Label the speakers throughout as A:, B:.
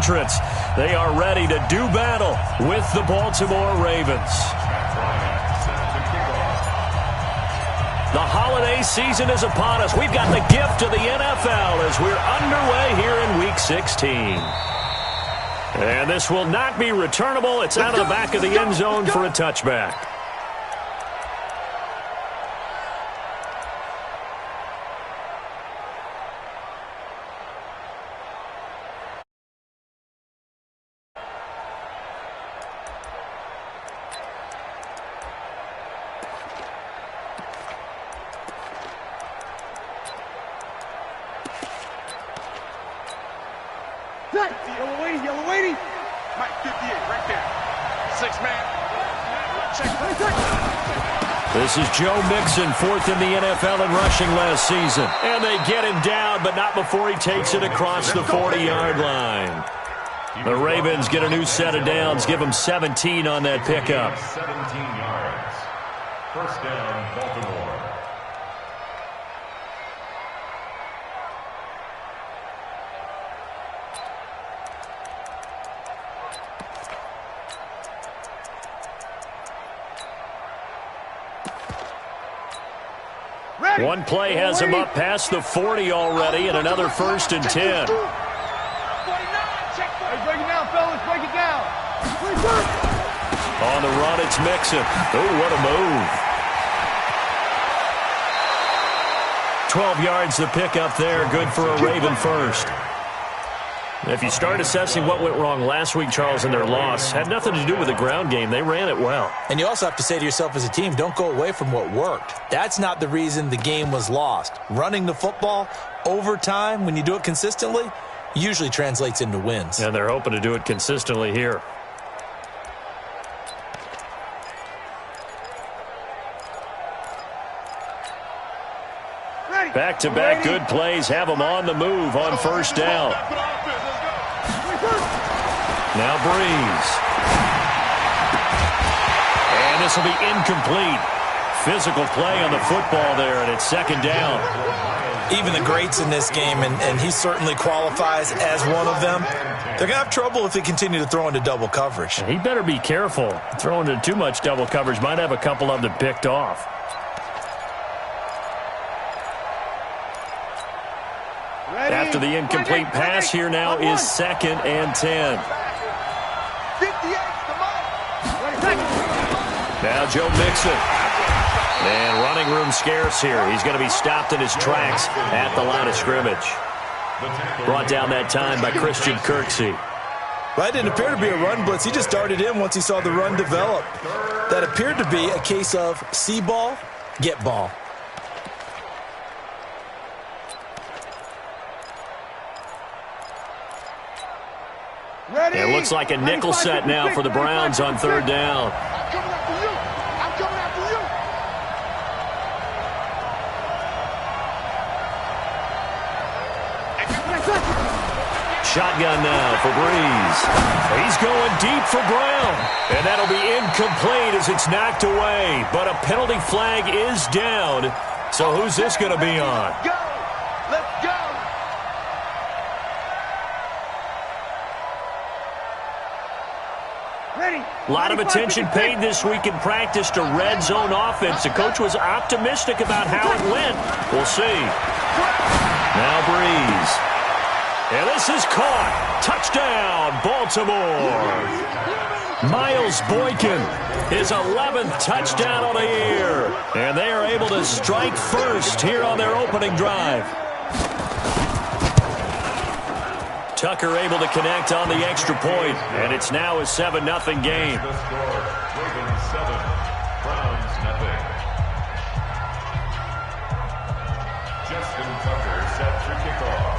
A: entrants. They are ready to do battle with the Baltimore Ravens. The holiday season is upon us. We've got the gift of the NFL as we're underway here in Week 16. And this will not be returnable. It's out of the back of the end zone for a touchback.
B: Yellow lady. Mike 58, right there. 6-man. Check.
A: This is Joe Mixon, fourth in the NFL in rushing last season. And they get him down, but not before he takes it across the 40-yard line. The Ravens get a new set of downs, give them 17 on that pickup.
C: 17 yards. First down, Baltimore.
A: One play has him up past the 40 already, and another 1st and 10.
B: Break it down, fellas. Break it down.
A: On the run, it's Mixon. Oh, what a move. 12 yards to pick up there. Good for a Raven first. If you start assessing what went wrong last week, Charles, in their loss, had nothing to do with the ground game. They ran it well.
D: And you also have to say to yourself as a team, don't go away from what worked. That's not the reason the game was lost. Running the football over time, when you do it consistently, usually translates into wins.
A: And they're hoping to do it consistently here. Back-to-back good plays have them on the move on first down. Now Breeze. And this will be incomplete. Physical play on the football there, and it's second down.
D: Even the greats in this game, and he certainly qualifies as one of them, they're going to have trouble if they continue to throw into double coverage.
A: And he better be careful. Throwing into too much double coverage might have a couple of them picked off. After the incomplete pass, here now is 2nd and 10. Now Joe Mixon. And running room scarce here. He's going to be stopped in his tracks at the line of scrimmage. Brought down that time by Christian Kirksey.
D: Well, it didn't appear to be a run blitz. He just darted in once he saw the run develop. That appeared to be a case of see ball, get ball.
A: It looks like a nickel set now for the Browns on third down. Shotgun now for Breeze. He's going deep for Brown. And that'll be incomplete as it's knocked away. But a penalty flag is down. So who's this going to be on?
B: Let's go.
A: A lot of attention paid this week in practice to red zone offense. The coach was optimistic about how it went. We'll see. Now Breeze. And this is caught. Touchdown, Baltimore. Miles Boykin, his 11th touchdown on the year. And they are able to strike first here on their opening drive. Tucker able to connect on the extra point, and it's now a 7-0 game.
C: The score, Ravens 7, Browns 0. Justin Tucker set to kickoff.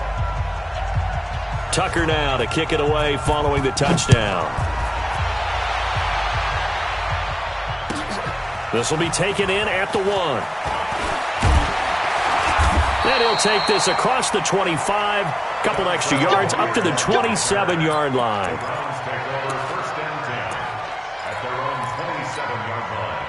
A: Tucker now to kick it away following the touchdown. This will be taken in at the 1. And he'll take this across the 25, couple extra yards up to the 27-yard line.
C: Browns take over 1st and 10 at their own 27-yard line.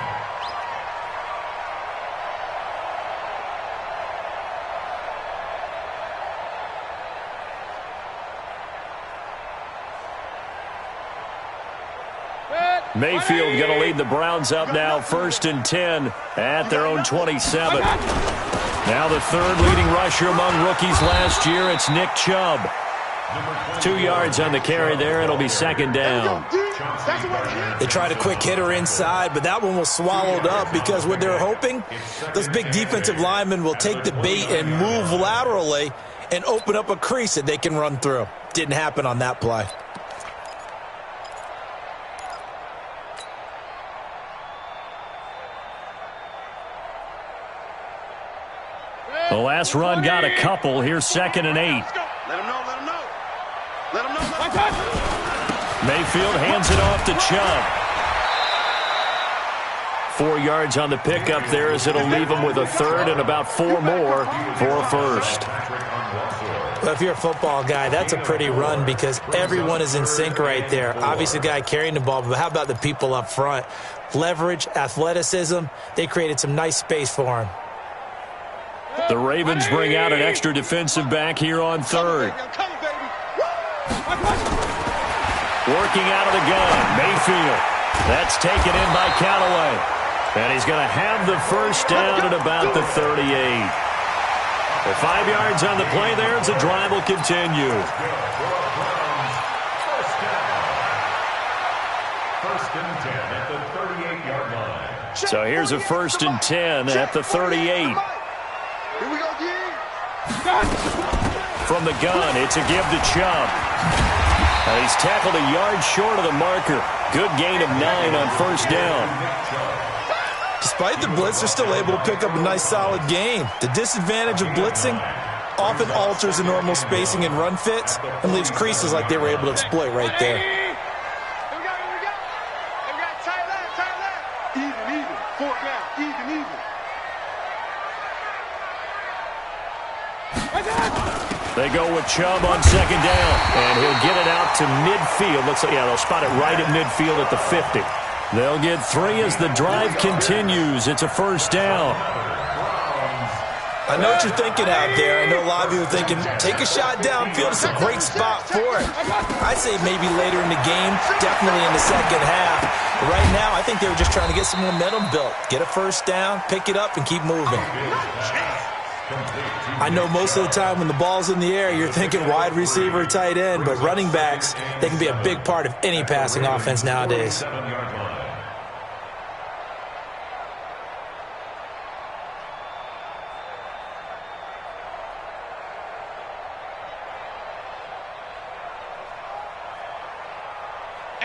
A: Mayfield going to lead the Browns up now, 1st and 10 at their own 27. Now the third leading rusher among rookies last year, it's Nick Chubb. 2 yards on the carry there. It'll be 2nd down.
D: They tried a quick hitter inside, but that one was swallowed up because what they're hoping, those big defensive linemen will take the bait and move laterally and open up a crease that they can run through. Didn't happen on that play.
A: The last run got a couple. Here's 2nd and 8.
B: Let him know, let him know. Let him know.
A: Mayfield hands it off to Chubb. 4 yards on the pickup there as it'll leave him with a third and about 4 more for a first.
D: Well, if you're a football guy, that's a pretty run because everyone is in sync right there. Obviously, the guy carrying the ball, but how about the people up front? Leverage, athleticism, they created some nice space for him.
A: The Ravens bring out an extra defensive back here on third. Working out of the gun, Mayfield. That's taken in by Callaway. And he's going to have the first down at about the 38. With 5 yards on the play there, as the drive will continue.
C: First and 10 at the 38-yard line.
A: So here's a 1st and 10 at the 38.
B: Here we go, G.
A: From the gun, it's a give to Chubb. And he's tackled a yard short of the marker. Good gain of 9 on 1st down.
D: Despite the blitz, they're still able to pick up a nice solid gain. The disadvantage of blitzing often alters the normal spacing and run fits and leaves creases like they were able to exploit right there.
B: Here we go. Here we go. Tight left. Even. 4th down. Even.
A: They go with Chubb on 2nd down, and he'll get it out to midfield. Looks like, yeah, they'll spot it right at midfield at the 50. They'll get 3 as the drive continues. It's a 1st down.
D: I know what you're thinking out there. I know a lot of you are thinking, take a shot downfield. It's a great spot for it. I'd say maybe later in the game, definitely in the second half. But right now, I think they were just trying to get some momentum built. Get a 1st down, pick it up, and keep moving. I know most of the time when the ball's in the air, you're thinking wide receiver, tight end, but running backs, they can be a big part of any passing offense nowadays.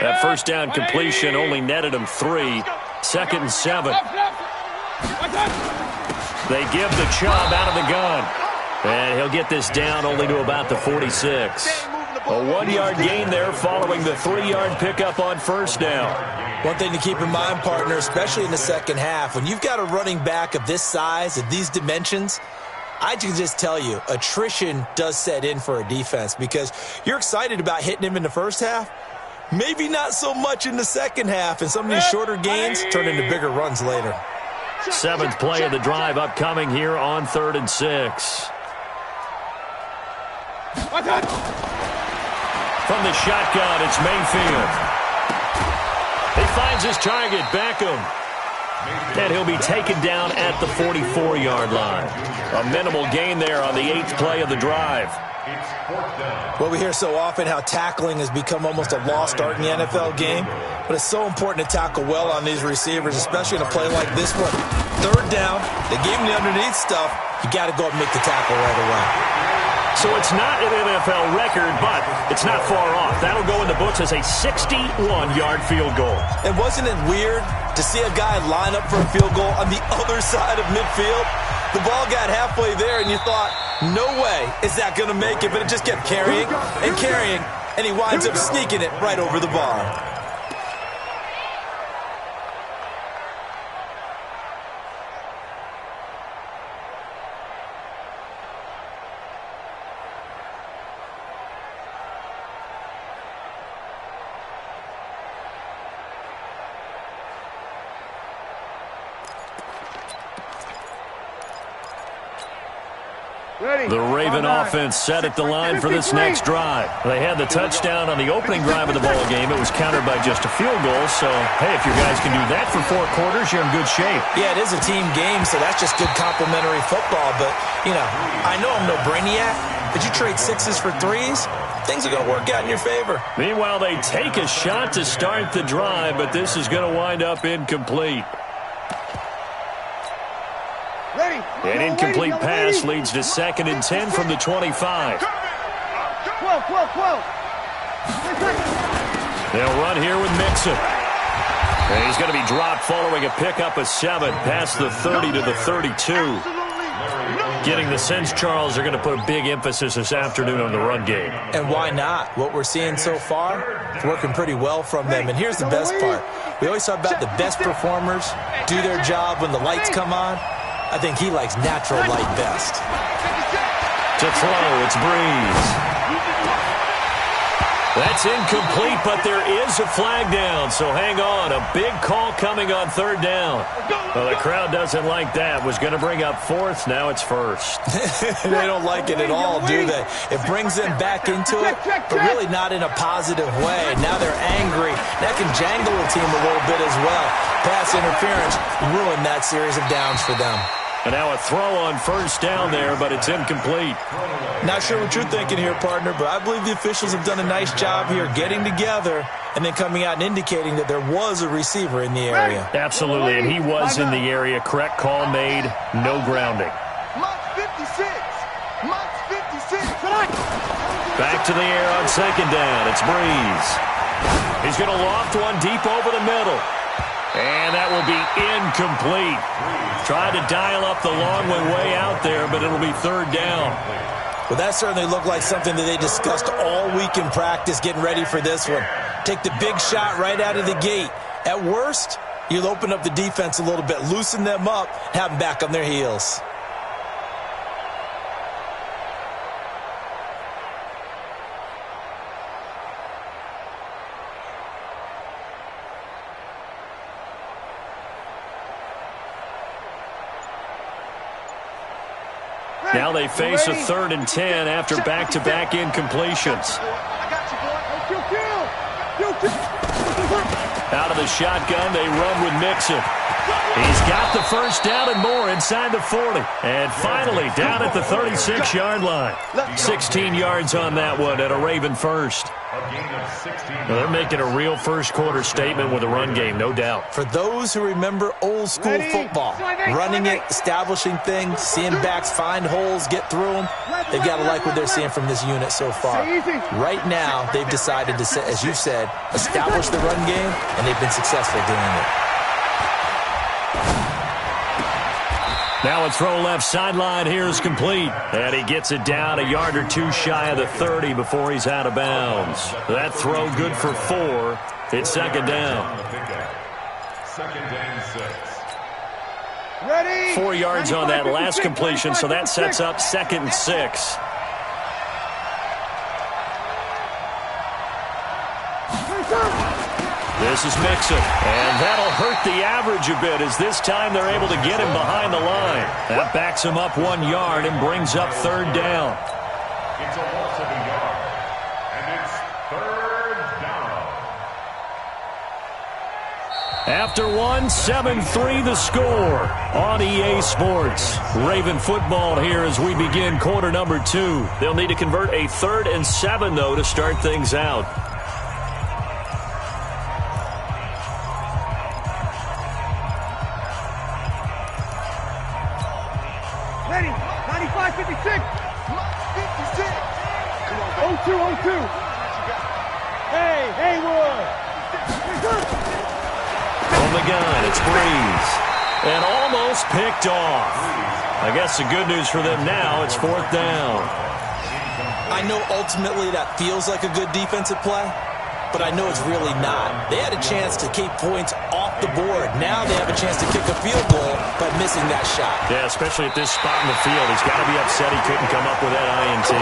A: That 1st down completion only netted him 3. 2nd and 7. They give the Chubb out of the gun. And he'll get this down only to about the 46. A 1-yard gain there following the 3-yard pickup on 1st down.
D: One thing to keep in mind, partner, especially in the second half, when you've got a running back of this size, of these dimensions, I can just tell you, attrition does set in for a defense because you're excited about hitting him in the first half. Maybe not so much in the second half, and some of these shorter gains turn into bigger runs later.
A: 7th play of the drive upcoming here on 3rd and 6. From the shotgun, it's Mayfield. He finds his target, Beckham. And he'll be taken down at the 44-yard line. A minimal gain there on the 8th play of the drive.
D: Well, we hear so often how tackling has become almost a lost art in the NFL game, but it's so important to tackle well on these receivers, especially in a play like this one. 3rd down, they gave him the underneath stuff. You got to go up and make the tackle right away.
A: So it's not an NFL record, but it's not far off. That'll go in the books as a 61-yard field goal.
D: And wasn't it weird to see a guy line up for a field goal on the other side of midfield? The ball got halfway there, and you thought, no way is that going to make it, but it just kept carrying, and he winds up sneaking it right over the bar.
A: The Raven offense set at the line for this next drive. They had the touchdown on the opening drive of the ball game. It was countered by just a field goal. So, hey, if your guys can do that for 4 quarters, you're in good shape.
D: Yeah, it is a team game, so that's just good complimentary football. But, you know, I know I'm no brainiac, but you trade 6s for 3s, things are going to work out in your favor.
A: Meanwhile, they take a shot to start the drive, but this is going to wind up incomplete. An incomplete pass leads to 2nd and 10 from the 25.
B: 12.
A: They'll run here with Mixon. And he's going to be dropped following a pickup of 7 past the 30 to the 32. Getting the sense, Charles, they're going to put a big emphasis this afternoon on the run game.
D: And why not? What we're seeing so far, it's working pretty well from them. And here's the best part. We always talk about the best performers do their job when the lights come on. I think he likes natural light best.
A: To throw, it's Breeze. That's incomplete, but there is a flag down, so hang on. A big call coming on 3rd down. Well, the crowd doesn't like that. Was going to bring up 4th, now it's 1st.
D: They don't like it at all, do they? It brings them back into it, but really not in a positive way. Now they're angry. That can jangle the team a little bit as well. Pass interference ruined that series of downs for them.
A: And now a throw on 1st down there, but it's incomplete.
D: Not sure what you're thinking here, partner, but I believe the officials have done a nice job here getting together and then coming out and indicating that there was a receiver in the area.
A: Absolutely, and he was in the area. Correct call made, no grounding. Back to the air on 2nd down. It's Breeze. He's going to loft one deep over the middle. And that will be incomplete. Tried to dial up the long one way out there, but it'll be 3rd down.
D: Well, that certainly looked like something that they discussed all week in practice getting ready for this one. Take the big shot right out of the gate. At worst, you'll open up the defense a little bit, loosen them up, have them back on their heels.
A: Now they face a 3rd and 10 after back-to-back incompletions. Out of the shotgun, they run with Mixon. He's got the 1st down and more inside the 40. And finally, down at the 36-yard line. 16 yards on that one at a Raven 1st. Well, they're making a real first-quarter statement with a run game, no doubt.
D: For those who remember old-school football, running it, establishing things, seeing backs find holes, get through them, they've got to like what they're seeing from this unit so far. Right now, they've decided to, as you said, establish the run game, and they've been successful doing it.
A: Now a throw left sideline here is complete. And he gets it down a yard or 2 shy of the 30 before he's out of bounds. That throw good for 4. It's 2nd down.
C: 2nd and 6.
B: Ready?
A: 4 yards on that last completion, so that sets up 2nd and 6. This is Mixon, and that'll hurt the average a bit as this time they're able to get him behind the line. That backs him up 1 yard and brings up 3rd down.
C: It's a loss of a yard, and it's 3rd down.
A: After 7-3 the score on EA Sports. Raven football here as we begin quarter number 2. They'll need to convert a 3rd and 7, though, to start things out.
B: Ready? 95, 56. 56. 02. Hey, Haywood.
A: From the gun, it's Breeze. And almost picked off. I guess the good news for them now, it's 4th down.
D: I know ultimately that feels like a good defensive play, but I know it's really not. They had a chance to keep points off the board. Now they have a chance to kick a field goal by missing that shot.
A: Yeah, especially at this spot in the field. He's got to be upset he couldn't come up with that INT.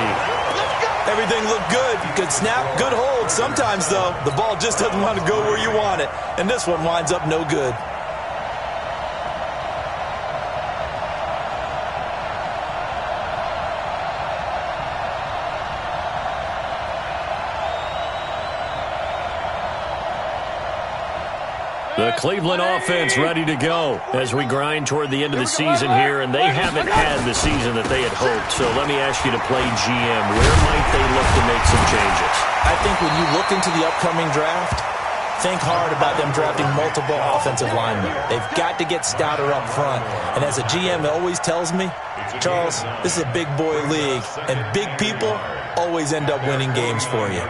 D: Everything looked good. Good snap, good hold. Sometimes, though, the ball just doesn't want to go where you want it. And this one winds up no good.
A: The Cleveland offense ready to go as we grind toward the end of the season here, and they haven't had the season that they had hoped. So let me ask you to play GM. Where might they look to make some changes?
D: I think when you look into the upcoming draft, think hard about them drafting multiple offensive linemen. They've got to get stouter up front. And as a GM, it always tells me, Charles, this is a big boy league, and big people always end up winning games for you.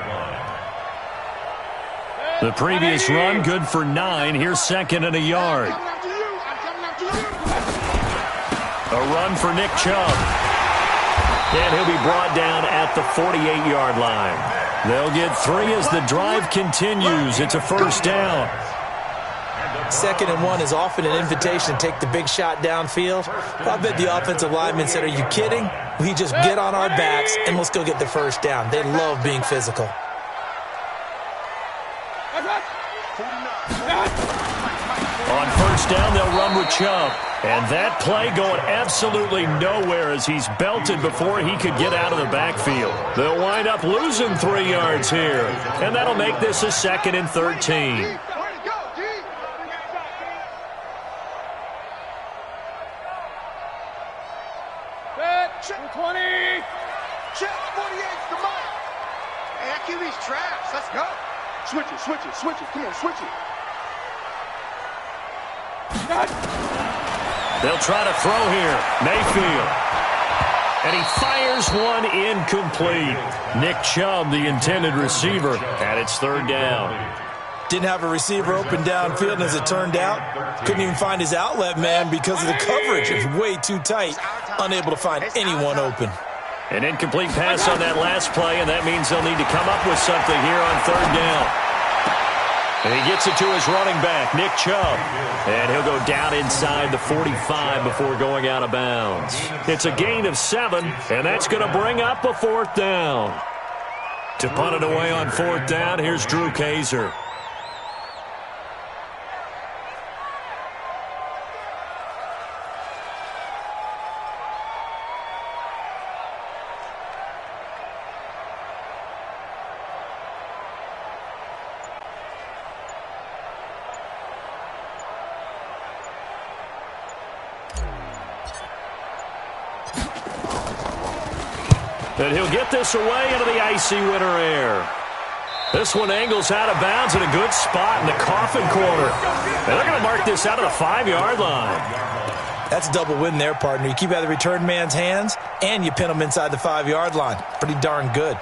A: The previous run, good for 9. Here's second and a yard. A run for Nick Chubb. And he'll be brought down at the 48-yard line. They'll get 3 as the drive continues. It's a first down.
D: 2nd and 1 is often an invitation to take the big shot downfield. I bet the offensive lineman said, are you kidding? We just get on our backs and let's go get the first down. They love being physical.
A: On first down, they'll run with Chubb. And that play going absolutely nowhere as he's belted before he could get out of the backfield. They'll wind up losing 3 yards here. And that'll make this a 2nd and 13.
B: Check 20. Check 48. Come on. Hey, that QB's trash. Let's go. Switch it, switch it, switch it. Come on, switch it.
A: They'll try to throw here. Mayfield. And he fires one incomplete. Nick Chubb, the intended receiver, and it's 3rd down.
D: Didn't have a receiver open downfield, and as it turned out, couldn't even find his outlet man because of the coverage. It was way too tight, unable to find anyone open.
A: An incomplete pass on that last play, and that means they'll need to come up with something here on 3rd down. And he gets it to his running back, Nick Chubb. And he'll go down inside the 45 before going out of bounds. It's a gain of 7, and that's going to bring up a 4th down. To punt it away on 4th down, here's Drew Kaiser. And he'll get this away into the icy winter air. This one angles out of bounds in a good spot in the coffin corner. And they're going to mark this out of the 5-yard line.
D: That's a double win there, partner. You keep out of the return man's hands, and you pin him inside the 5-yard line. Pretty darn good.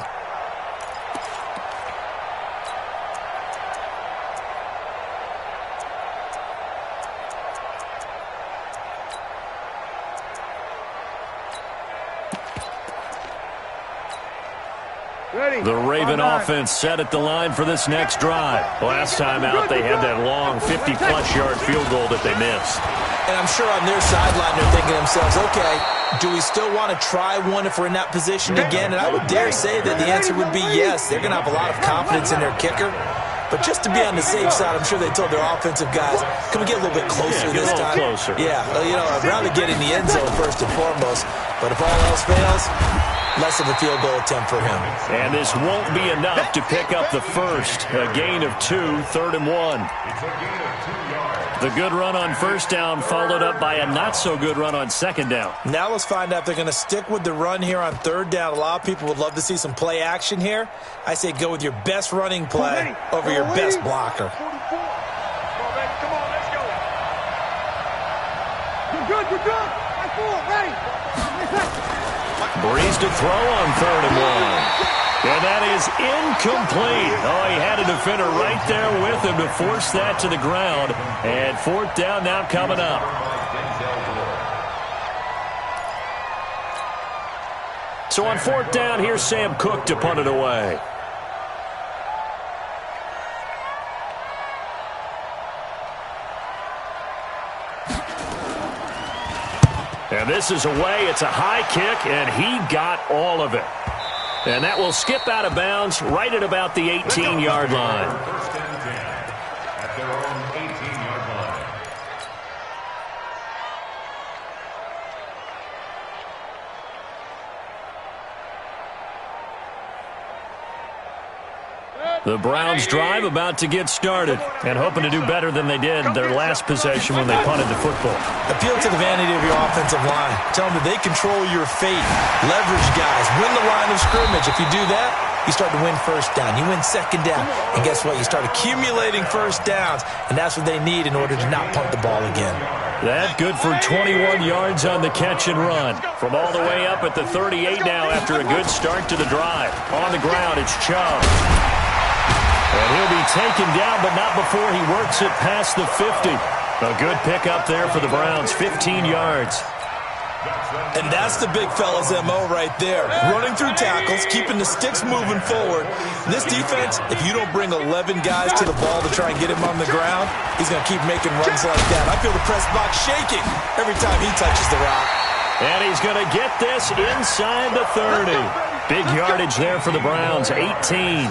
A: The Raven offense set at the line for this next drive. Last time out, they had that long 50-plus yard field goal that they missed.
D: And I'm sure on their sideline they're thinking to themselves, okay, do we still want to try one if we're in that position again? And I would dare say that the answer would be yes. They're going to have a lot of confidence in their kicker. But just to be on the safe side, I'm sure they told their offensive guys, can we get a little bit closer this time?
A: Closer.
D: Yeah, well, you know, I'd rather get in the end zone first and foremost. But if all else fails, less of a field goal attempt for him.
A: And this won't be enough to pick up the first. A gain of 2, 3rd and 1. The good run on first down followed up by a not-so-good run on 2nd down.
D: Now let's find out if they're going to stick with the run here on 3rd down. A lot of people would love to see some play action here. I say go with your best running play over your best blocker.
B: Come on, baby. Come on, let's go. You're good, you're good. That's full, ready.
A: Breeze to throw on 3rd and 1. And that is incomplete. Oh, he had a defender right there with him to force that to the ground. And 4th down now coming up. So on 4th down, here's Sam Cook to punt it away. And this is away. It's a high kick, and he got all of it. And that will skip out of bounds right at about the 18-yard line.
C: First and 10 at their own 18-yard line.
A: The Browns drive about to get started and hoping to do better than they did their last possession when they punted the football.
D: Appeal to the vanity of your offensive line. Tell them that they control your fate. Leverage guys. Win the line of scrimmage. If you do that, you start to win first down. You win second down. And guess what? You start accumulating first downs, and that's what they need in order to not punt the ball again.
A: That good for 21 yards on the catch and run. From all the way up at the 38 now after a good start to the drive. On the ground, it's Chubb. And he'll be taken down, but not before he works it past the 50. A good pickup there for the Browns, 15 yards.
D: And that's the big fella's MO right there. Running through tackles, keeping the sticks moving forward. This defense, if you don't bring 11 guys to the ball to try and get him on the ground, he's going to keep making runs like that. I feel the press box shaking every time he touches the rock.
A: And he's going to get this inside the 30. Big yardage there for the Browns, 18.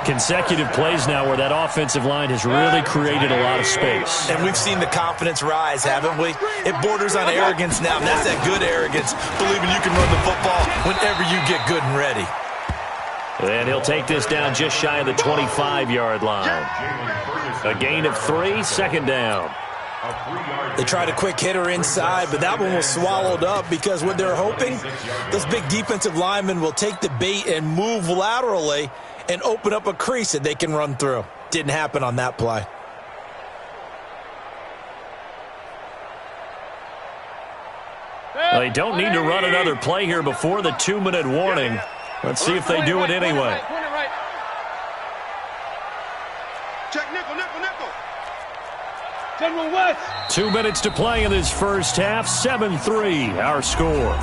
A: Consecutive plays now where that offensive line has really created a lot of space.
D: And we've seen the confidence rise, haven't we? It borders on arrogance now, and that's that good arrogance, believing you can run the football whenever you get good and ready.
A: And he'll take this down just shy of the 25-yard line. A gain of 3, second down.
D: They tried a quick hitter inside, but that one was swallowed up because what they're hoping, those big defensive linemen will take the bait and move laterally and open up a crease that they can run through. Didn't happen on that play.
A: They don't need to run another play here before the 2-minute warning. Let's see if they do it anyway.
B: Check nickel, nickel, nickel.
C: General West.
A: 2 minutes to play in this first half. 7-3, our score.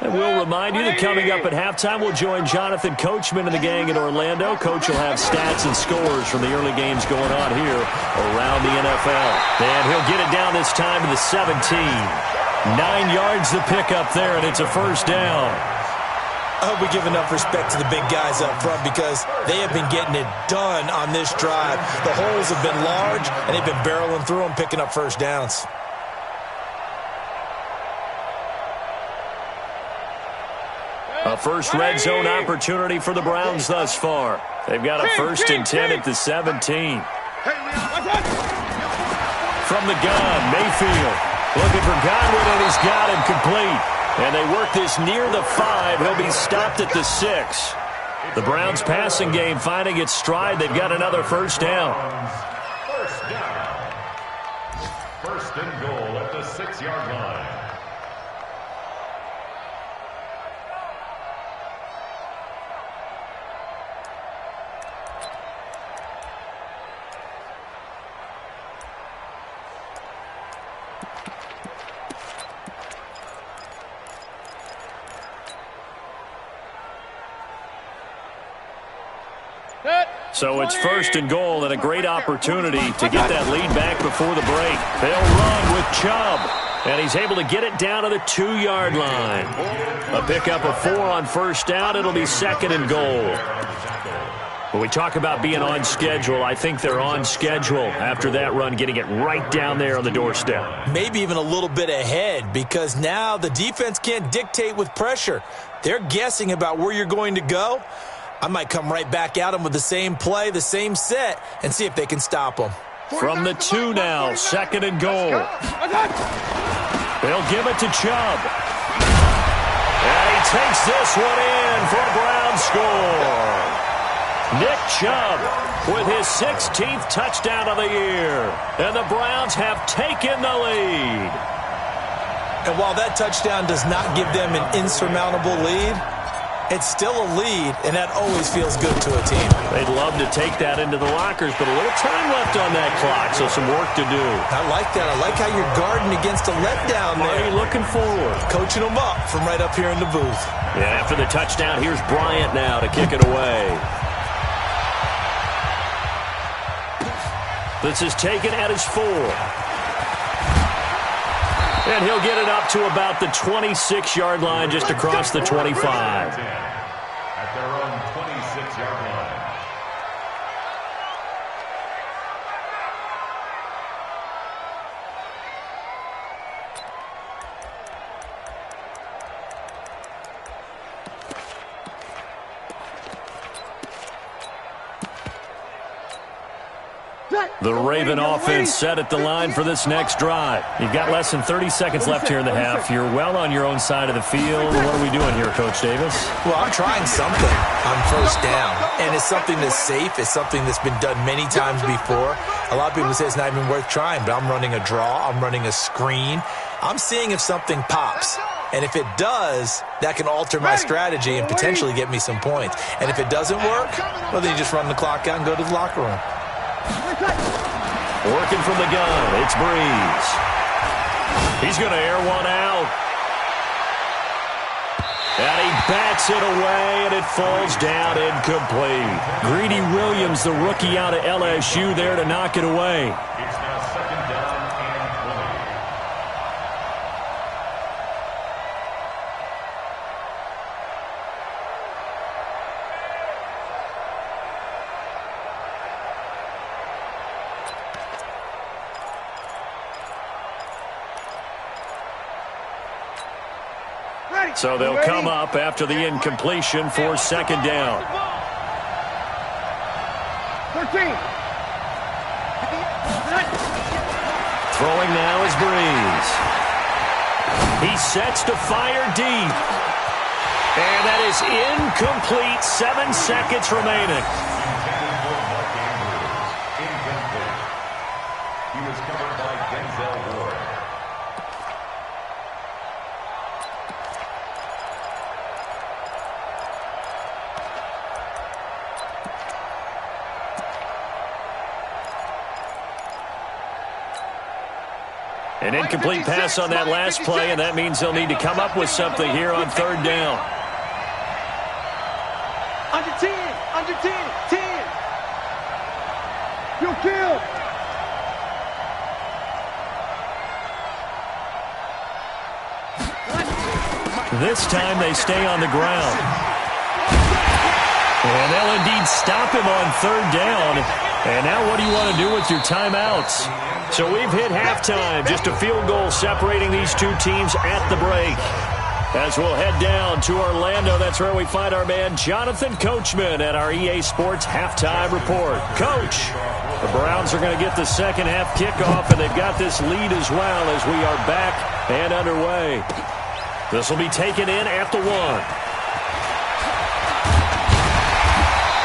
A: And we'll remind you that coming up at halftime, we'll join Jonathan Coachman and the gang in Orlando. Coach will have stats and scores from the early games going on here around the NFL. And he'll get it down this time to the 17. 9 yards the pickup there, and it's a first down.
D: I hope we give enough respect to the big guys up front because they have been getting it done on this drive. The holes have been large, and they've been barreling through them, picking up first downs.
A: A first red zone opportunity for the Browns thus far. They've got a 1st and 10 at the 17. From the gun, Mayfield looking for Godwin, and he's got him complete. And they work this near the 5. He'll be stopped at the 6. The Browns passing game finding its stride. They've got another first down.
C: First down. 1st and goal at the 6-yard line.
A: So it's 1st and goal and a great opportunity to get that lead back before the break. They'll run with Chubb, and he's able to get it down to the 2-yard line. A pickup of 4 on first down. It'll be 2nd and goal. When we talk about being on schedule, I think they're on schedule after that run, getting it right down there on the doorstep.
D: Maybe even a little bit ahead because now the defense can't dictate with pressure. They're guessing about where you're going to go. I might come right back at them with the same play, the same set, and see if they can stop them.
A: From the 2 now, 2nd and goal. They'll give it to Chubb. And he takes this one in for a Brown score. Nick Chubb with his 16th touchdown of the year. And the Browns have taken the lead.
D: And while that touchdown does not give them an insurmountable lead, it's still a lead, and that always feels good to a team.
A: They'd love to take that into the lockers, but a little time left on that clock, so some work to do.
D: I like that. I like how you're guarding against a letdown there.
A: Are you looking forward?
D: Coaching them up from right up here in the booth.
A: Yeah, after the touchdown, here's Bryant now to kick it away. This is taken at his 4. And he'll get it up to about the 26-yard line, just across the 25.
C: At their own 26-yard line.
A: The Raven offense set at the line for this next drive. You've got less than 30 seconds left here in the half. You're well on your own side of the field. What are we doing here, Coach Davis?
D: Well, I'm trying something on first down, and it's something that's safe. It's something that's been done many times before. A lot of people say it's not even worth trying, but I'm running a draw. I'm running a screen. I'm seeing if something pops. And if it does, that can alter my strategy and potentially get me some points. And if it doesn't work, well, then you just run the clock out and go to the locker room.
A: Working from the gun, it's Breeze. He's going to air one out. And he bats it away, and it falls down incomplete. Greedy Williams, the rookie out of LSU, there to knock it away.
C: It's now second down and 20.
A: So they'll come up after the incompletion for second down.
B: 13.
A: Throwing now is Breeze. He sets to fire deep. And that is incomplete. 7 seconds remaining.
C: He was covered by Denzel Ward.
A: An incomplete pass on that last play, and that means they'll need to come up with something here on third down.
B: Under 10. Under 10. 10. You'll kill.
A: This time they stay on the ground. And they'll indeed stop him on third down. And now what do you want to do with your timeouts? So we've hit halftime. Just a field goal separating these two teams at the break. As we'll head down to Orlando, that's where we find our man Jonathan Coachman at our EA Sports Halftime Report. Coach, the Browns are going to get the second half kickoff, and they've got this lead as well as we are back and underway. This will be taken in at the 1.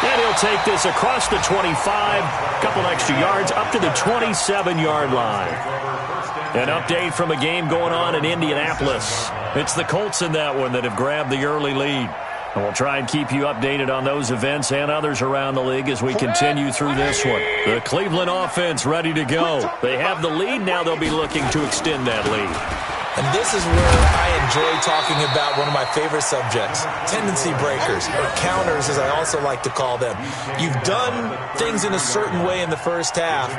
A: And he'll take this across the 25, a couple extra yards, up to the 27-yard line. An update from a game going on in Indianapolis. It's the Colts in that one that have grabbed the early lead. And we'll try and keep you updated on those events and others around the league as we continue through this one. The Cleveland offense ready to go. They have the lead. Now they'll be looking to extend that lead.
D: And this is where I enjoy talking about one of my favorite subjects, tendency breakers, or counters as I also like to call them. You've done things in a certain way in the first half,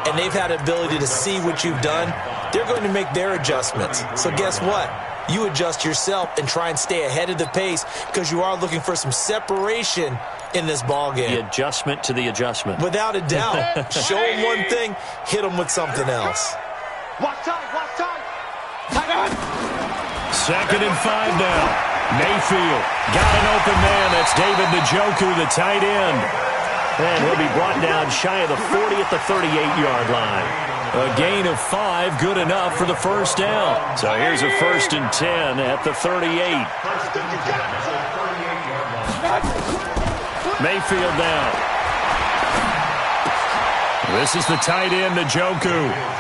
D: and they've had the ability to see what you've done. They're going to make their adjustments. So guess what? You adjust yourself and try and stay ahead of the pace because you are looking for some separation in this ball game.
A: The adjustment to the adjustment.
D: Without a doubt. Show them one thing, hit them with something else.
B: Watch time. Watch time.
A: Second and 5 now. Mayfield got an open man. That's David Njoku, the tight end. And he'll be brought down shy of the 40 at the 38-yard line. A gain of 5, good enough for the first down. So here's a 1st and 10 at the 38. Mayfield down. This is the tight end, Njoku.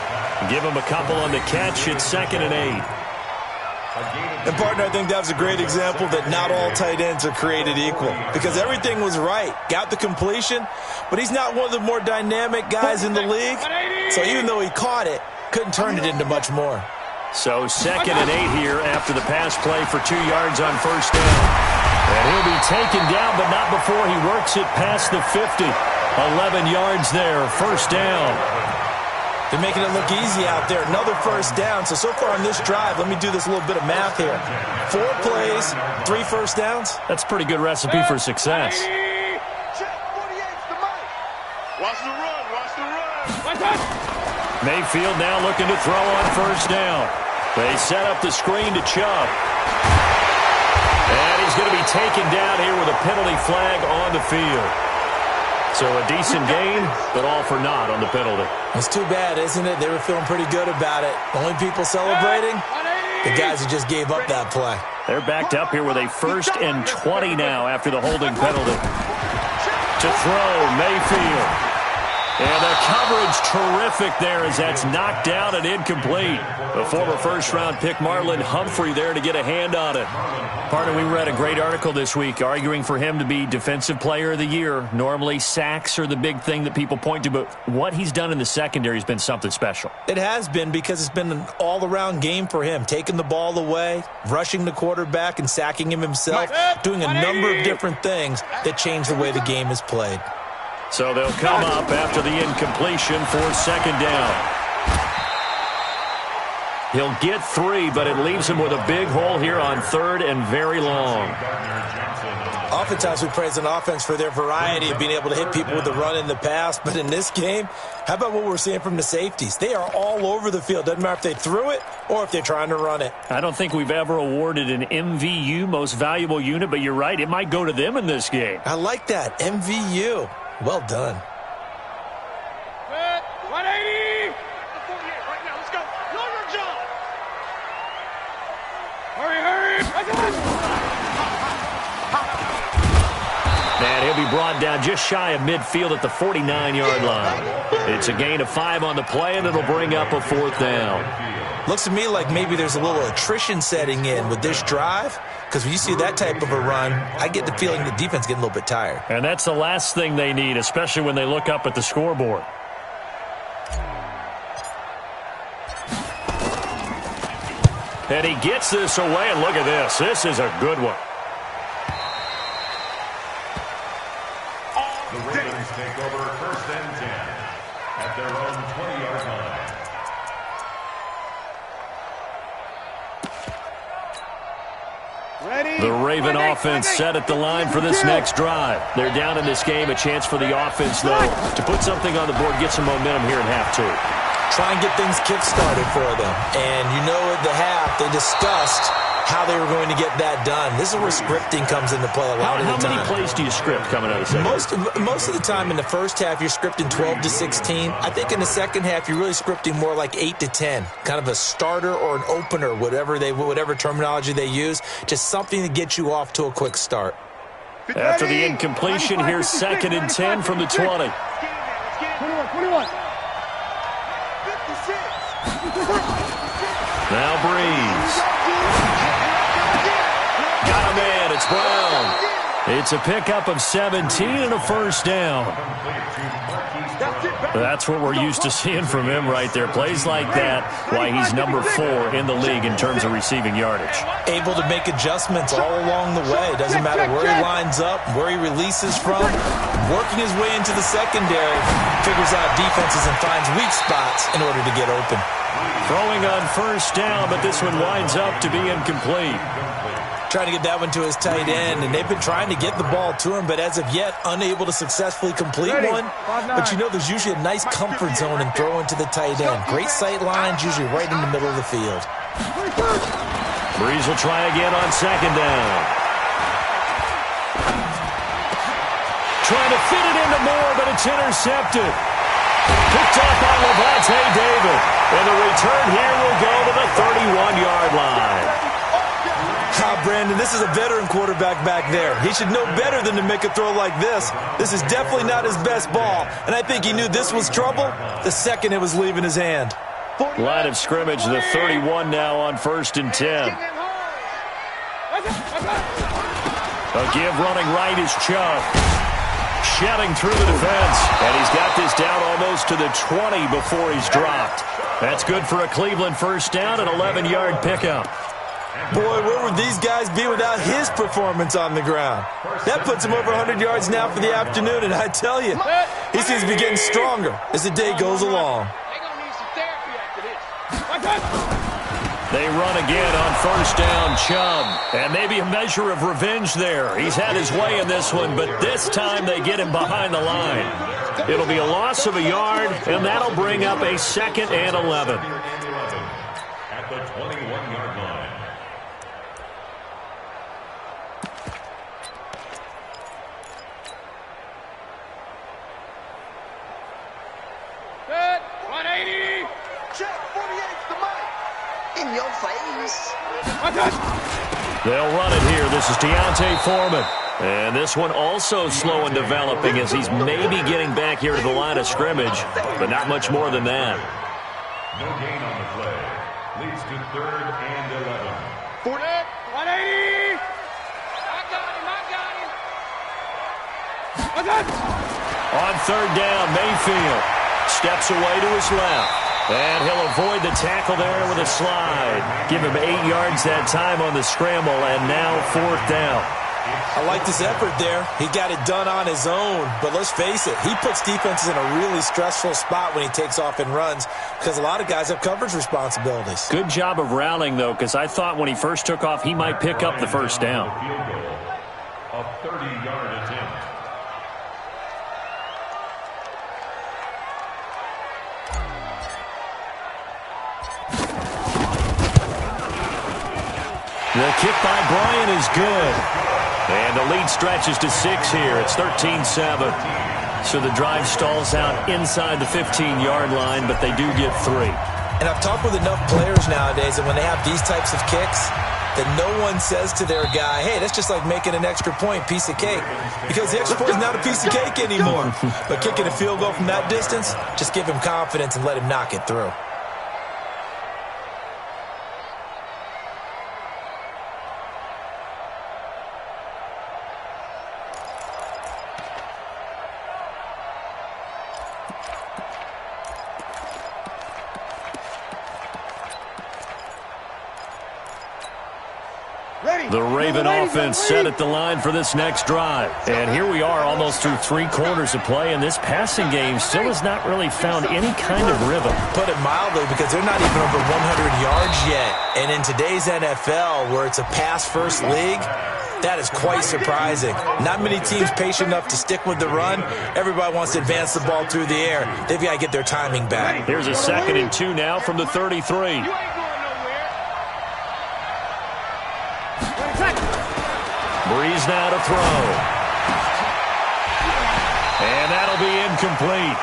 A: Give him a couple on the catch. It's 2nd and 8.
D: And, partner, I think that was a great example that not all tight ends are created equal because everything was right. Got the completion, but he's not one of the more dynamic guys in the league. So even though he caught it, couldn't turn it into much more.
A: So 2nd and 8 here after the pass play for 2 yards on first down. And he'll be taken down, but not before he works it past the 50. 11 yards there, first down.
D: They're making it look easy out there. Another first down. So far on this drive, let me do this little bit of math here. 4 plays, 3 first downs.
A: That's a pretty good recipe for success.
B: Watch the run, watch the run.
A: Mayfield now looking to throw on first down. They set up the screen to Chubb. And he's going to be taken down here with a penalty flag on the field. So a decent gain, but all for naught on the penalty.
D: It's too bad, isn't it? They were feeling pretty good about it. Only people celebrating, the guys who just gave up that play.
A: They're backed up here with a 1st and 20 now after the holding penalty. To throw, Mayfield. And the coverage terrific there as that's knocked down and incomplete. The former first-round pick Marlon Humphrey there to get a hand on it. Partner, we read a great article this week arguing for him to be Defensive Player of the Year. Normally, sacks are the big thing that people point to, but what he's done in the secondary has been something special.
D: It has been because it's been an all-around game for him. Taking the ball away, rushing the quarterback and sacking him himself, doing a number of different things that change the way the game is played.
A: So they'll come up after the incompletion for 2nd down. He'll get 3, but it leaves him with a big hole here on 3rd and very long.
D: Oftentimes we praise an offense for their variety of being able to hit people with the run in the pass, but in this game, how about what we're seeing from the safeties? They are all over the field. Doesn't matter if they threw it or if they're trying to run it.
A: I don't think we've ever awarded an MVU, most valuable unit, but you're right, it might go to them in this game.
D: I like that, MVU. Well done.
B: 180. 48 right now. Let's go. Know your job. Hurry.
A: And he'll be brought down just shy of midfield at the 49-yard line. It's a gain of 5 on the play, and it'll bring up a 4th down.
D: Looks to me like maybe there's a little attrition setting in with this drive. Because when you see that type of a run, I get the feeling the defense getting a little bit tired.
A: And that's the last thing they need, especially when they look up at the scoreboard. And he gets this away, and look at this. This is a good one.
C: The Ravens take over 1st and 10 at their own 20-yard line.
A: The Raven offense set at the line for this next drive. They're down in this game. A chance for the offense, though, to put something on the board, get some momentum here in half 2.
D: Try and get things kick-started for them. And you know at the half, they discussed how they were going to get that done. This is where scripting comes into play a lot of the time.
A: How many plays do you script coming out of the second?
D: Most of the time in the first half, you're scripting 12 to 16. I think in the second half, you're really scripting more like 8 to 10. Kind of a starter or an opener, whatever terminology they use. Just something to get you off to a quick start.
A: After the incompletion, here's 2nd and 10 from the 20.
B: 21.
A: Now Breeze. Got a man. It's Brown. It's a pickup of 17 and a 1st down. That's what we're used to seeing from him right there. Plays like that, why he's number 4 in the league in terms of receiving yardage.
D: Able to make adjustments all along the way. Doesn't matter where he lines up, where he releases from. Working his way into the secondary, figures out defenses and finds weak spots in order to get open.
A: Throwing on 1st down, but this one winds up to be incomplete.
D: Trying to get that one to his tight end, and they've been trying to get the ball to him, but as of yet, unable to successful complete one. But you know, there's usually a nice comfort zone in throwing to the tight end. Great sight lines, usually right in the middle of the field.
A: Breeze will try again on 2nd down. Trying to fit it into Moore, but it's intercepted. Picked up by Levante David. And the return here will go to the 31-yard line.
D: Brandon, this is a veteran quarterback back there. He should know better than to make a throw like this. This is definitely not his best ball, and I think he knew this was trouble the second it was leaving his hand.
A: Line of scrimmage, the 31 now on 1st and 10. A give running right is Chubb. Shedding through the defense, and he's got this down almost to the 20 before he's dropped. That's good for a Cleveland 1st down, an 11-yard pickup.
D: Boy, where would these guys be without his performance on the ground? That puts him over 100 yards now for the afternoon, and I tell you, he seems to be getting stronger as the day goes along.
B: They're going to need some
A: They run again on first down, Chubb. And maybe a measure of revenge there. He's had his way in this one, but this time they get him behind the line. It'll be a loss of a yard, and that'll bring up a 2nd and 11.
C: At the 21-yard line.
B: Set. 180. Check. 48's the mic. In your face.
A: They'll run it here. This is Deontay Foreman. And this one also slow in developing as he's maybe getting back here to the line of scrimmage, but not much more than that.
C: No gain on the play. Leads to 3rd and 11.
B: 40. 180. I got him.
A: On 3rd down, Mayfield steps away to his left. And he'll avoid the tackle there with a slide. Give him 8 yards that time on the scramble, and now 4th down.
D: I like this effort there. He got it done on his own. But let's face it, he puts defenses in a really stressful spot when he takes off and runs because a lot of guys have coverage responsibilities.
A: Good job of rallying, though, because I thought when he first took off, he might pick up the first down.
C: Field goal. A 30-yard attempt.
A: The kick by Bryant is good. And the lead stretches to 6 here. It's 13-7. So the drive stalls out inside the 15-yard line, but they do get 3.
D: And I've talked with enough players nowadays that when they have these types of kicks, that no one says to their guy, hey, that's just like making an extra point, piece of cake. Because the extra point is not a piece of cake anymore. But kicking a field goal from that distance, just give him confidence and let him knock it through.
A: The Raven offense set at the line for this next drive. And here we are almost through 3 quarters of play, and this passing game still has not really found any kind of rhythm.
D: Put it mildly, because they're not even over 100 yards yet. And in today's NFL, where it's a pass-first league, that is quite surprising. Not many teams patient enough to stick with the run. Everybody wants to advance the ball through the air. They've got to get their timing back.
A: Here's a 2nd and 2 now from the 33. Breeze now to throw. And that'll be incomplete.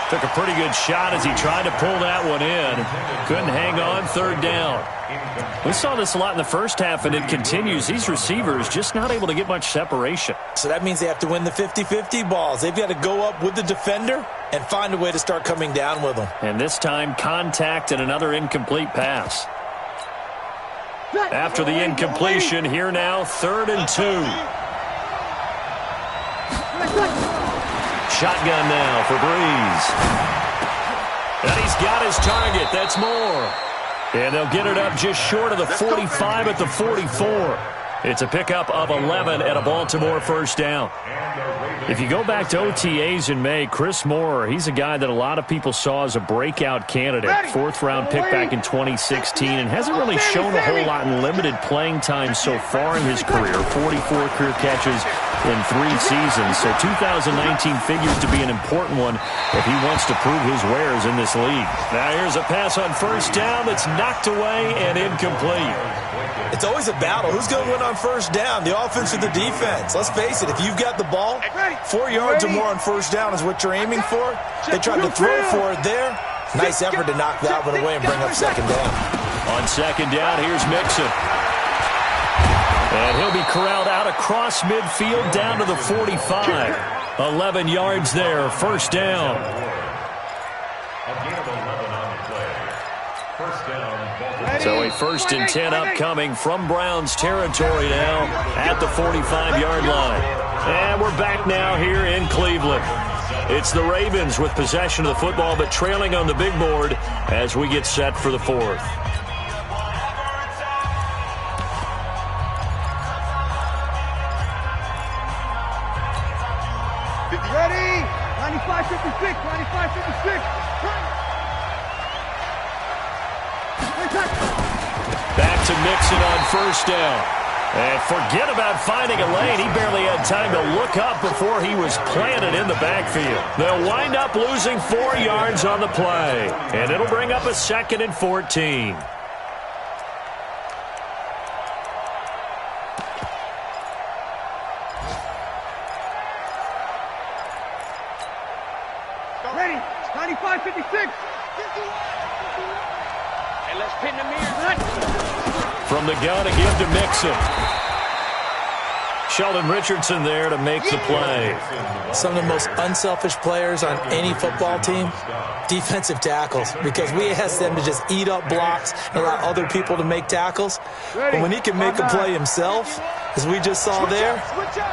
A: Took a pretty good shot as he tried to pull that one in. Couldn't hang on, 3rd down. We saw this a lot in the first half, and it continues. These receivers just not able to get much separation.
D: So that means they have to win the 50-50 balls. They've got to go up with the defender and find a way to start coming down with them.
A: And this time, contact and another incomplete pass. After the incompletion, here now, 3rd and 2. Shotgun now for Breeze. And he's got his target. That's more. And they'll get it up just short of the 45 at the 44. It's a pickup of 11 at a Baltimore first down. If you go back to OTAs in May, Chris Moore, he's a guy that a lot of people saw as a breakout candidate. 4th-round pick back in 2016 and hasn't really shown a whole lot in limited playing time so far in his career. 44 career catches in 3 seasons. So 2019 figures to be an important one if he wants to prove his wares in this league. Now here's a pass on first down that's knocked away and incomplete.
D: It's always a battle. Who's going to win on first down, the offense or the defense? Let's face it, if you've got the ball, 4 yards or more on first down is what you're aiming for. They tried to throw for it there. Nice effort to knock that one away and bring up 2nd down.
A: On 2nd down, here's Mixon. And he'll be corralled out across midfield down to the 45. 11 yards there, first down. So a 1st and 10 upcoming from Browns territory now at the 45-yard line. And we're back now here in Cleveland. It's the Ravens with possession of the football, but trailing on the big board as we get set for the 4th.
B: Ready? 95-56, 95-56.
A: to mix it on first down. And forget about finding a lane. He barely had time to look up before he was planted in the backfield. They'll wind up losing 4 yards on the play. And it'll bring up a 2nd and 14.
B: Ready. 95-56. Hey, let's pin the mirror.
A: From the gun, a give to Mixon. Sheldon Richardson there to make the play.
D: Some of the most unselfish players on any football team, defensive tackles, because we ask them to just eat up blocks and allow other people to make tackles. But when he can make a play himself, as we just saw there,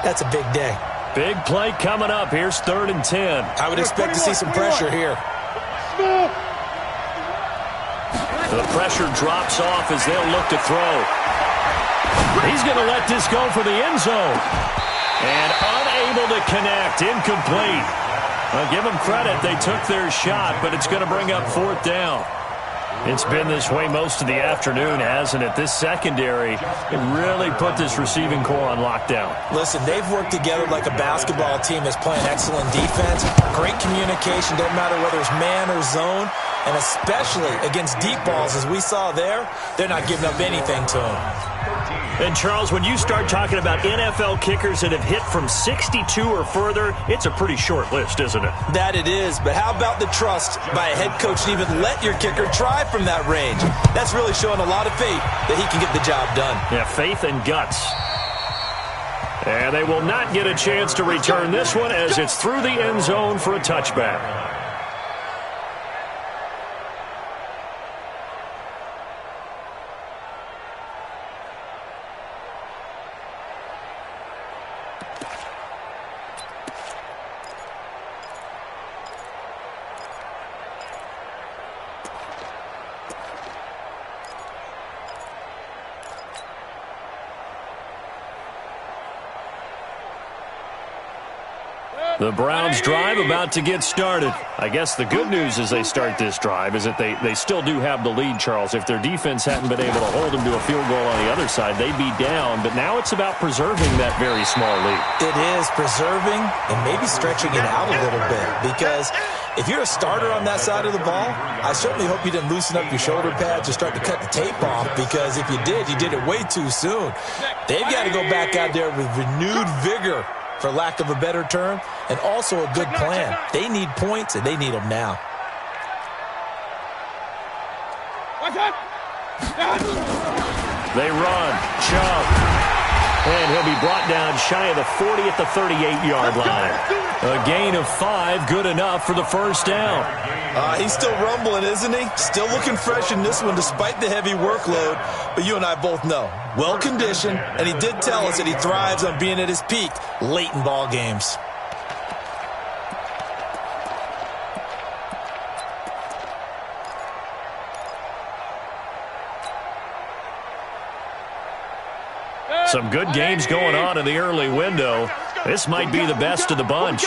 D: that's a big day.
A: Big play coming up. Here's 3rd and 10.
D: I would expect to see some pressure here.
A: The pressure drops off as they'll look to throw. He's going to let this go for the end zone. And unable to connect. Incomplete. I'll give them credit. They took their shot, but it's going to bring up 4th down. It's been this way most of the afternoon, hasn't it? This secondary really put this receiving core on lockdown.
D: Listen, they've worked together like a basketball team that's playing excellent defense. Great communication, doesn't matter whether it's man or zone. And especially against deep balls, as we saw there, they're not giving up anything to them.
A: And, Charles, when you start talking about NFL kickers that have hit from 62 or further, it's a pretty short list, isn't it?
D: That it is, but how about the trust by a head coach to even let your kicker try from that range? That's really showing a lot of faith that he can get the job done.
A: Yeah, faith and guts. And they will not get a chance to return this one as it's through the end zone for a touchback. The Browns drive about to get started. I guess the good news as they start this drive is that they still do have the lead, Charles. If their defense hadn't been able to hold them to a field goal on the other side, they'd be down. But now it's about preserving that very small lead.
D: It is preserving and maybe stretching it out a little bit. Because if you're a starter on that side of the ball, I certainly hope you didn't loosen up your shoulder pads or start to cut the tape off. Because if you did it way too soon. They've got to go back out there with renewed vigor, for lack of a better term, and also a good plan. They need points, and they need them now.
A: They run. Chubb. And he'll be brought down shy of the 40 at the 38-yard line. A gain of 5, good enough for the first down.
D: He's still rumbling, isn't he? Still looking fresh in this one despite the heavy workload. But you and I both know, well-conditioned, and he did tell us that he thrives on being at his peak late in ball games.
A: Some good games going on in the early window. This might be the best of the bunch.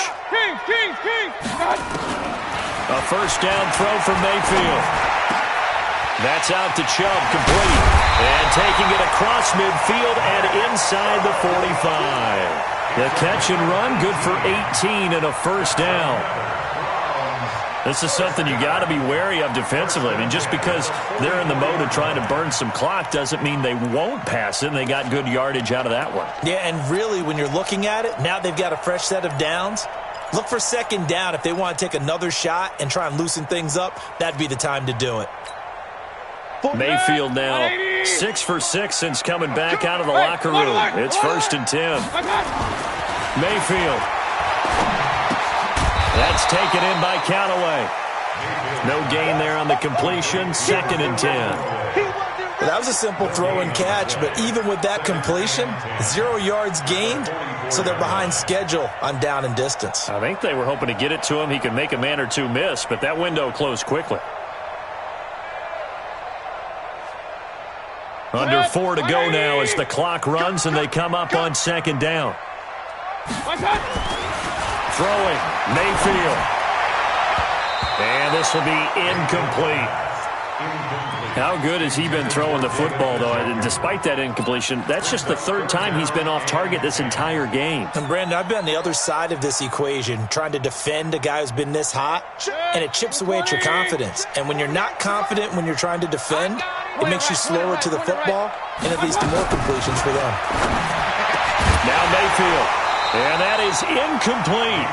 A: A first down throw from Mayfield. That's out to Chubb, complete. And taking it across midfield and inside the 45. The catch and run, good for 18 and a first down. This is something you got to be wary of defensively. I mean, just because they're in the mode of trying to burn some clock doesn't mean they won't pass it, and they got good yardage out of that one.
D: Yeah, and really, when you're looking at it, now they've got a fresh set of downs. Look for second down if they want to take another shot and try and loosen things up. That'd be the time to do it.
A: Mayfield now 6 for 6 since coming back out of the locker room. It's 1st and 10. Mayfield. That's taken in by Callaway. No gain there on the completion. 2nd and 10.
D: That was a simple throw and catch, but even with that completion, 0 yards gained, so they're behind schedule on down and distance.
A: I think they were hoping to get it to him. He could make a man or two miss, but that window closed quickly. Under 4 to go now as the clock runs and they come up on 2nd down. Throwing, Mayfield. And this will be incomplete. How good has he been throwing the football, though? And despite that incompletion, that's just the third time he's been off target this entire game.
D: And, Brandon, I've been on the other side of this equation, trying to defend a guy who's been this hot, and it chips away at your confidence. And when you're not confident when you're trying to defend, it makes you slower to the football, and it leads to more completions for them.
A: Now Mayfield, and that is incomplete.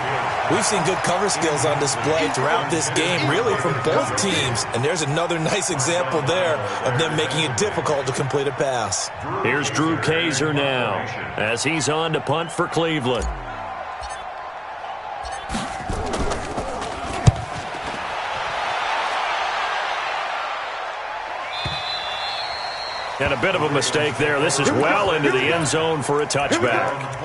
D: We've seen good cover skills on display throughout this game, really from both teams. And there's another nice example there of them making it difficult to complete a pass.
A: Here's Drew Kaiser now as he's on to punt for Cleveland. And a bit of a mistake there. This is well into the end zone for a touchback.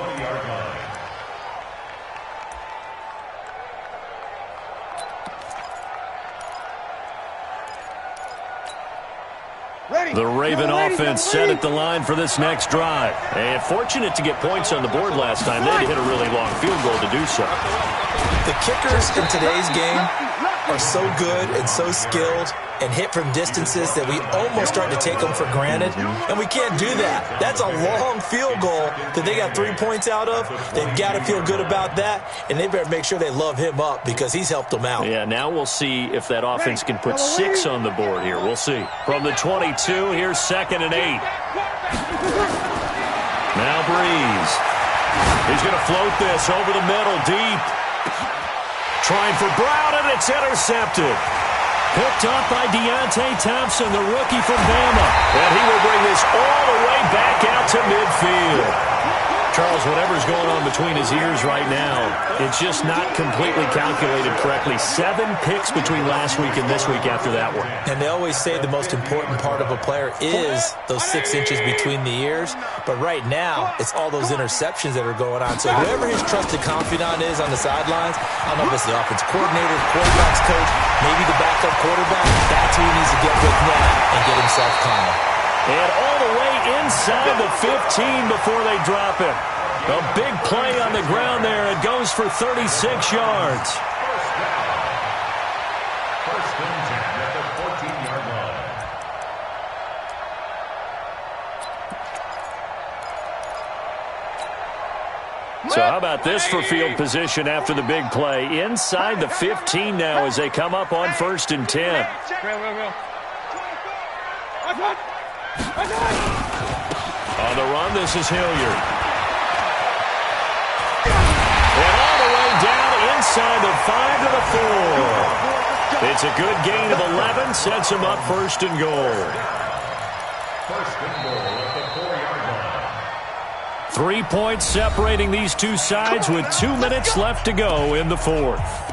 A: The Raven offense set at the line for this next drive. And fortunate to get points on the board last time. They had to hit a really long field goal to do so.
D: The kickers in today's game are so good and so skilled and hit from distances that we almost start to take them for granted, and we can't do that. That's a long field goal that they got 3 points out of. They've got to feel good about that, and they better make sure they love him up because he's helped them out.
A: Yeah, now we'll see if that offense can put 6 on the board here. We'll see. From the 22, here's 2nd and 8. Now Breeze. He's going to float this over the middle, deep. Trying for Brown, and it's intercepted. Picked up by Deontay Thompson, the rookie from Bama. And he will bring this all the way back out to midfield. Charles, whatever's going on between his ears right now, it's just not completely calculated correctly. 7 picks between last week and this week after that one.
D: And they always say the most important part of a player is those 6 inches between the ears. But right now, it's all those interceptions that are going on. So whoever his trusted confidant is on the sidelines, I don't know if it's the offense coordinator, the quarterback's coach, maybe the backup quarterback, that's who he needs to get with now and get himself calm.
A: And all the way inside the 15 before they drop it. A big play on the ground there. It goes for 36 yards.
C: First and 10 at the 14-yard line.
A: So how about this for field position after the big play? Inside the 15 now as they come up on 1st and 10. On the run, this is Hilliard. And all the way down inside the 5 to the 4. It's a good gain of 11, sets him up 1st and goal.
C: 1st and goal at the 4-yard line.
A: 3 points separating these two sides with 2 minutes left to go in the 4th.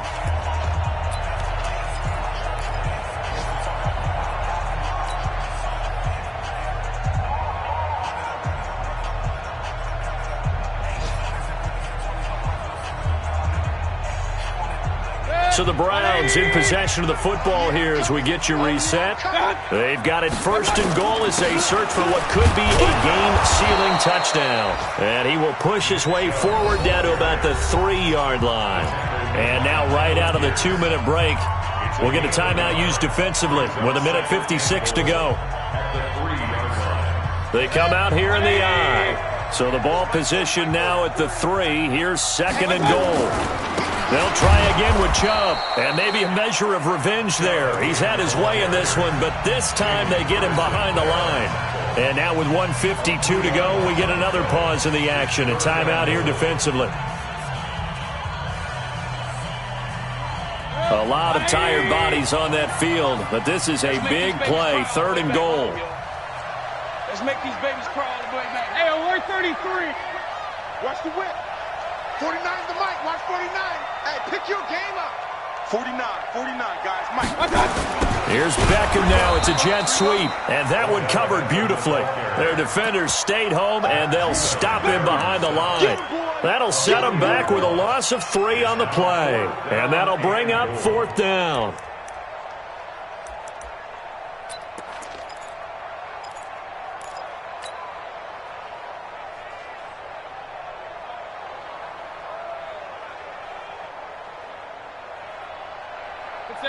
A: So the Browns in possession of the football here as we get you reset. They've got it 1st and goal as they search for what could be a game-sealing touchdown. And he will push his way forward down to about the 3-yard line. And now right out of the 2-minute break, we'll get a timeout used defensively with 1:56 to go. They come out here in the I. So the ball position now at the 3. Here's 2nd and goal. They'll try again with Chubb, and maybe a measure of revenge there. He's had his way in this one, but this time they get him behind the line. And now with 1:52 to go, we get another pause in the action. A timeout here defensively. A lot of tired bodies on that field, but this is a big play, 3rd and goal.
B: Let's make these babies cry all the way back. Hey, on 133. Watch the whip. 49 to Mike. Watch 49. Hey, pick your game up. 49, guys. Mike.
A: Here's Beckham now. It's a jet sweep, and that one covered beautifully. Their defenders stayed home, and they'll stop him behind the line. That'll set them back with a loss of 3 on the play, and that'll bring up 4th down.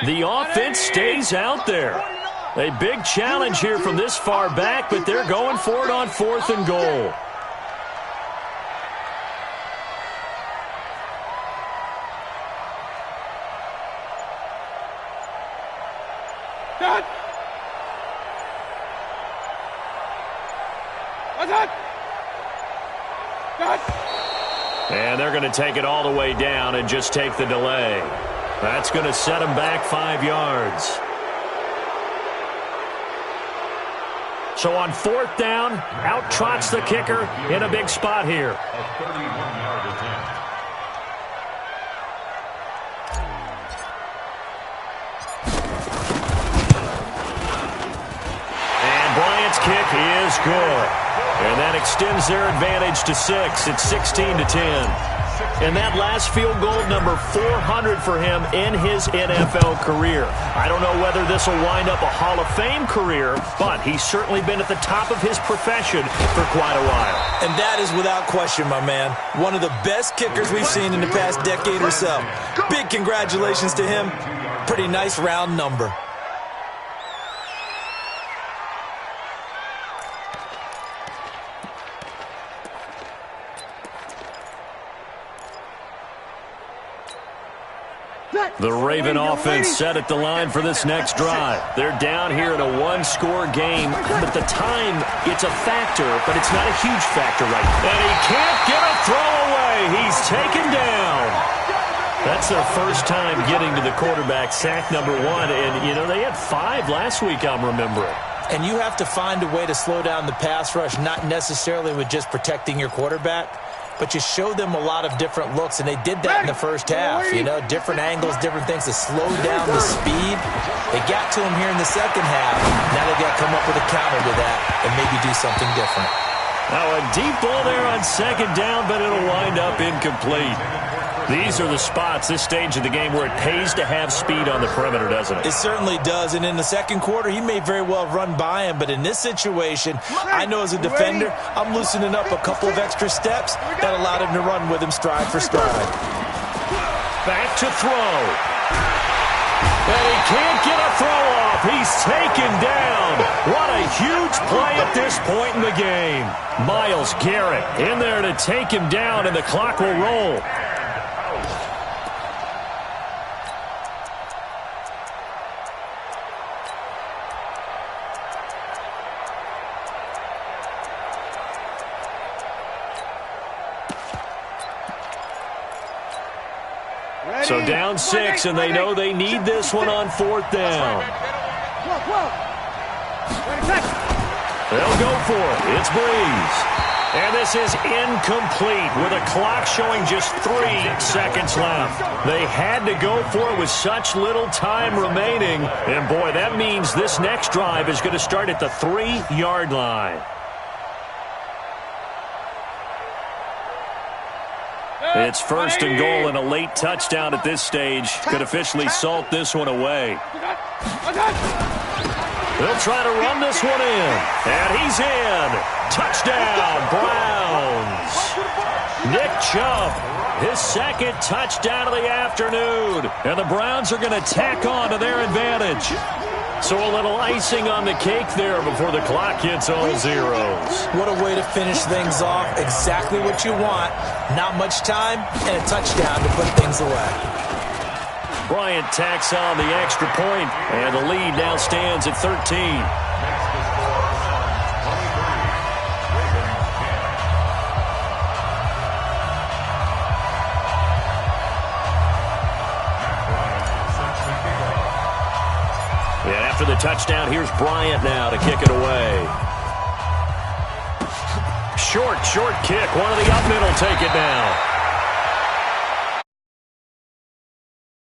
A: The offense stays out there. A big challenge here from this far back, but they're going for it on 4th and goal. And they're going to take it all the way down and just take the delay. That's going to set them back 5 yards. So on 4th down, out trots the kicker in a big spot here.
C: A 31-yard attempt.
A: And Bryant's kick is good. And that extends their advantage to 6. It's 16-10. And that last field goal, number 400 for him in his NFL career. I don't know whether this will wind up a Hall of Fame career, but he's certainly been at the top of his profession for quite a while.
D: And that is without question, my man. One of the best kickers we've seen in the past decade or so. Big congratulations to him. Pretty nice round number.
A: The Raven offense set at the line for this next drive. They're down here in a one-score game, but the time, it's a factor, but it's not a huge factor right now. And he can't get a throw away. He's taken down. That's their first time getting to the quarterback, sack number 1. And, you know, they had 5 last week, I'm remembering.
D: And you have to find a way to slow down the pass rush, not necessarily with just protecting your quarterback, but you show them a lot of different looks, and they did that in the first half. You know, different angles, different things to slow down the speed. They got to him here in the second half. Now they got to come up with a counter to that and maybe do something different.
A: Now a deep ball there on 2nd down, but it'll wind up incomplete. These are the spots, this stage of the game, where it pays to have speed on the perimeter, doesn't it?
D: It certainly does, and in the second quarter, he may very well run by him, but in this situation, I know as a defender, I'm loosening up a couple of extra steps that allowed him to run with him stride for stride.
A: Back to throw. And he can't get a throw off. He's taken down. What a huge play at this point in the game. Myles Garrett in there to take him down, and the clock will roll. So down 6, and they know they need this one on 4th down. They'll go for it. It's Breeze. And this is incomplete with a clock showing just 3 seconds left. They had to go for it with such little time remaining. And, boy, that means this next drive is going to start at the 3-yard line. It's 1st and goal, and a late touchdown at this stage could officially salt this one away. They'll try to run this one in, and he's in. Touchdown, Browns. Nick Chubb, his 2nd touchdown of the afternoon, and the Browns are going to tack on to their advantage. So a little icing on the cake there before the clock hits all zeros.
D: What a way to finish things off. Exactly what you want. Not much time and a touchdown to put things away.
A: Bryant tacks on the extra point, and the lead now stands at 13. After the touchdown, here's Bryant now to kick it away. Short kick. One of the up middle take it down.